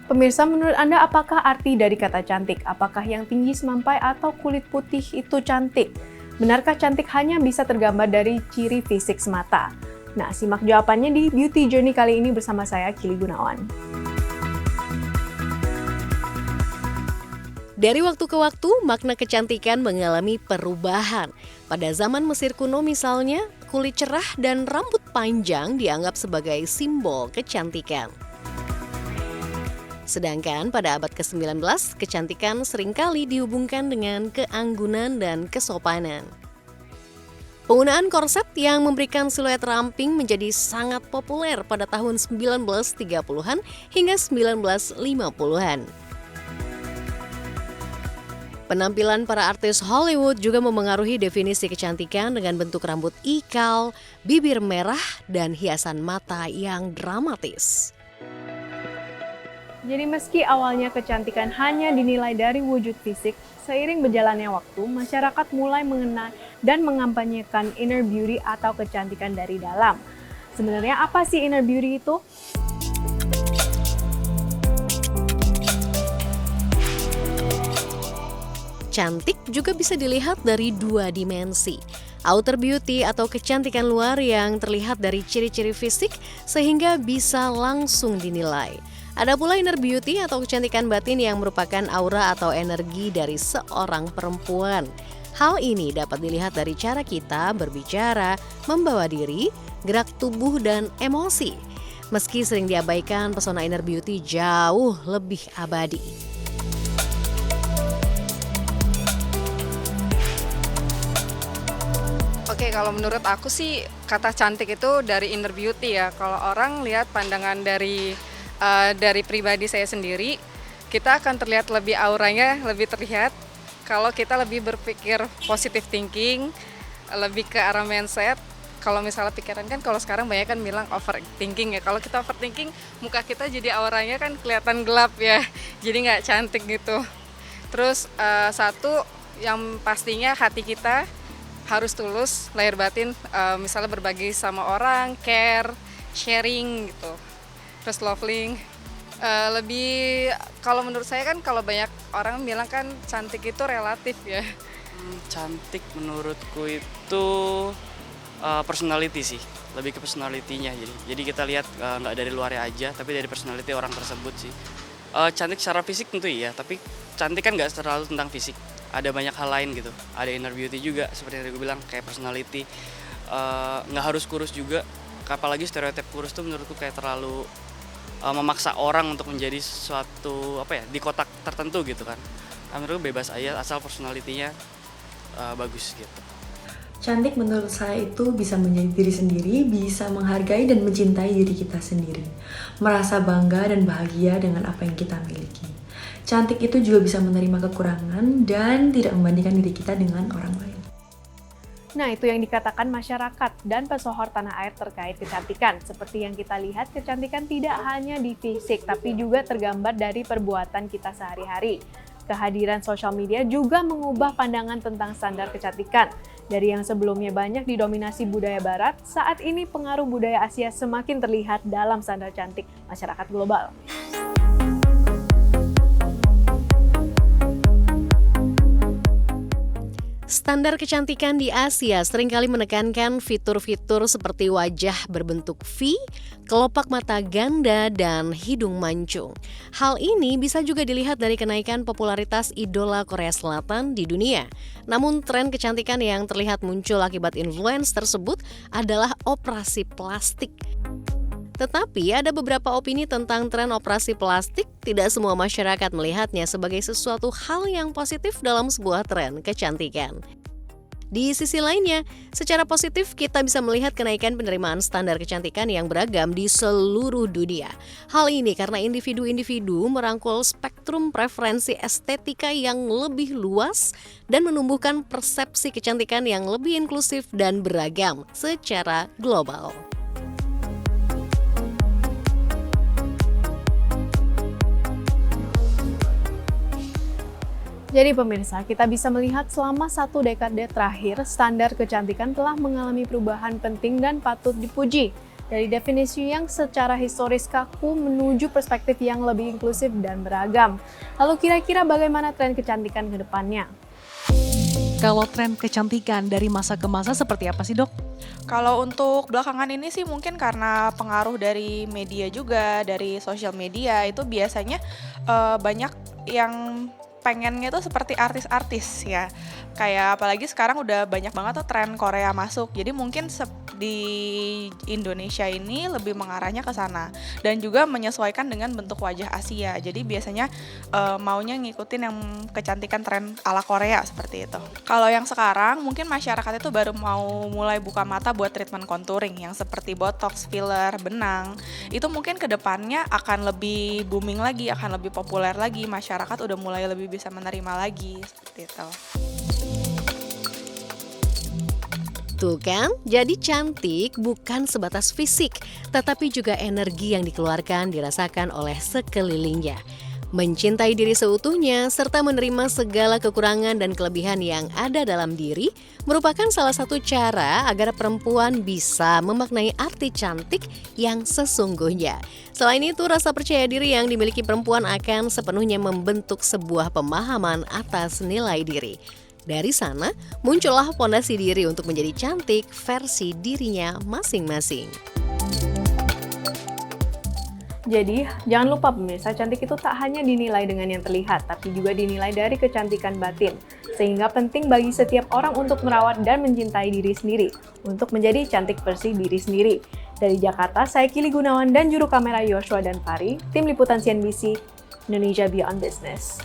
Pemirsa, menurut Anda apakah arti dari kata cantik? Apakah yang tinggi semampai atau kulit putih itu cantik? Benarkah cantik hanya bisa tergambar dari ciri fisik semata? Nah, simak jawabannya di Beauty Journey kali ini bersama saya, Kili Gunawan. Dari waktu ke waktu, makna kecantikan mengalami perubahan. Pada zaman Mesir kuno misalnya, kulit cerah dan rambut panjang dianggap sebagai simbol kecantikan. Sedangkan pada abad ke-19, kecantikan seringkali dihubungkan dengan keanggunan dan kesopanan. Penggunaan korset yang memberikan siluet ramping menjadi sangat populer pada tahun 1930-an hingga 1950-an. Penampilan para artis Hollywood juga memengaruhi definisi kecantikan dengan bentuk rambut ikal, bibir merah, dan hiasan mata yang dramatis. Jadi meski awalnya kecantikan hanya dinilai dari wujud fisik, seiring berjalannya waktu, masyarakat mulai mengenal dan mengampanyekan inner beauty atau kecantikan dari dalam. Sebenarnya apa sih inner beauty itu? Cantik juga bisa dilihat dari dua dimensi. Outer beauty atau kecantikan luar yang terlihat dari ciri-ciri fisik sehingga bisa langsung dinilai. Ada pula inner beauty atau kecantikan batin yang merupakan aura atau energi dari seorang perempuan. Hal ini dapat dilihat dari cara kita berbicara, membawa diri, gerak tubuh, dan emosi. Meski sering diabaikan, pesona inner beauty jauh lebih abadi. Oke, kalau menurut aku sih kata cantik itu dari inner beauty ya. Kalau orang lihat pandangan dari pribadi saya sendiri, kita akan terlihat lebih auranya, lebih terlihat kalau kita lebih berpikir positive thinking, lebih ke arah mindset. Kalau misalnya pikiran kan kalau sekarang banyak kan bilang overthinking ya. Kalau kita overthinking, muka kita jadi auranya kan kelihatan gelap ya, jadi nggak cantik gitu. Terus satu yang pastinya hati kita harus tulus, lahir batin, misalnya berbagi sama orang, care, sharing gitu. Terus loving, lebih kalau menurut saya kan kalau banyak orang bilang kan cantik itu relatif ya. Cantik menurutku itu personality sih, lebih ke personality-nya. Jadi kita lihat nggak dari luarnya aja, tapi dari personality orang tersebut sih. Cantik secara fisik tentu iya, tapi cantik kan nggak terlalu tentang fisik. Ada banyak hal lain gitu, ada inner beauty juga seperti yang tadi gue bilang, kayak personality. Nggak harus kurus juga, apalagi stereotip kurus tuh menurutku kayak terlalu memaksa orang untuk menjadi sesuatu di kotak tertentu gitu kan. Menurutku bebas aja asal personality-nya bagus gitu. Cantik menurut saya itu bisa menjadi diri sendiri, bisa menghargai dan mencintai diri kita sendiri, merasa bangga dan bahagia dengan apa yang kita miliki. Cantik itu juga bisa menerima kekurangan dan tidak membandingkan diri kita dengan orang lain. Nah, itu yang dikatakan masyarakat dan pesohor tanah air terkait kecantikan. Seperti yang kita lihat, kecantikan tidak hanya di fisik, tapi juga tergambar dari perbuatan kita sehari-hari. Kehadiran sosial media juga mengubah pandangan tentang standar kecantikan. Dari yang sebelumnya banyak didominasi budaya barat, saat ini pengaruh budaya Asia semakin terlihat dalam standar cantik masyarakat global. Standar kecantikan di Asia seringkali menekankan fitur-fitur seperti wajah berbentuk V, kelopak mata ganda, dan hidung mancung. Hal ini bisa juga dilihat dari kenaikan popularitas idola Korea Selatan di dunia. Namun tren kecantikan yang terlihat muncul akibat influence tersebut adalah operasi plastik. Tetapi ada beberapa opini tentang tren operasi plastik. Tidak semua masyarakat melihatnya sebagai sesuatu hal yang positif dalam sebuah tren kecantikan. Di sisi lainnya, secara positif kita bisa melihat kenaikan penerimaan standar kecantikan yang beragam di seluruh dunia. Hal ini karena individu-individu merangkul spektrum preferensi estetika yang lebih luas dan menumbuhkan persepsi kecantikan yang lebih inklusif dan beragam secara global. Jadi pemirsa, kita bisa melihat selama 1 dekade terakhir, standar kecantikan telah mengalami perubahan penting dan patut dipuji. Dari definisi yang secara historis kaku menuju perspektif yang lebih inklusif dan beragam. Lalu kira-kira bagaimana tren kecantikan ke depannya? Kalau tren kecantikan dari masa ke masa seperti apa sih, Dok? Kalau untuk belakangan ini sih mungkin karena pengaruh dari media juga, dari sosial media itu biasanya banyak yang pengennya tuh seperti artis-artis ya. Kayak apalagi sekarang udah banyak banget tuh tren Korea masuk. Jadi mungkin di Indonesia ini lebih mengarahnya ke sana dan juga menyesuaikan dengan bentuk wajah Asia. Jadi biasanya maunya ngikutin yang kecantikan tren ala Korea seperti itu. Kalau yang sekarang mungkin masyarakat itu baru mau mulai buka mata buat treatment contouring yang seperti botox, filler, benang. Itu mungkin kedepannya akan lebih booming lagi, akan lebih populer lagi. Masyarakat udah mulai lebih bisa menerima lagi seperti itu. Tuh kan, jadi cantik bukan sebatas fisik, tetapi juga energi yang dikeluarkan dirasakan oleh sekelilingnya. Mencintai diri seutuhnya, serta menerima segala kekurangan dan kelebihan yang ada dalam diri, merupakan salah satu cara agar perempuan bisa memaknai arti cantik yang sesungguhnya. Selain itu, rasa percaya diri yang dimiliki perempuan akan sepenuhnya membentuk sebuah pemahaman atas nilai diri. Dari sana, muncullah fondasi diri untuk menjadi cantik versi dirinya masing-masing. Jadi, jangan lupa pemirsa, cantik itu tak hanya dinilai dengan yang terlihat, tapi juga dinilai dari kecantikan batin. Sehingga penting bagi setiap orang untuk merawat dan mencintai diri sendiri, untuk menjadi cantik versi diri sendiri. Dari Jakarta, saya Kili Gunawan dan juru kamera Yoshua dan Fari, tim liputan CNBC, Indonesia Beyond Business.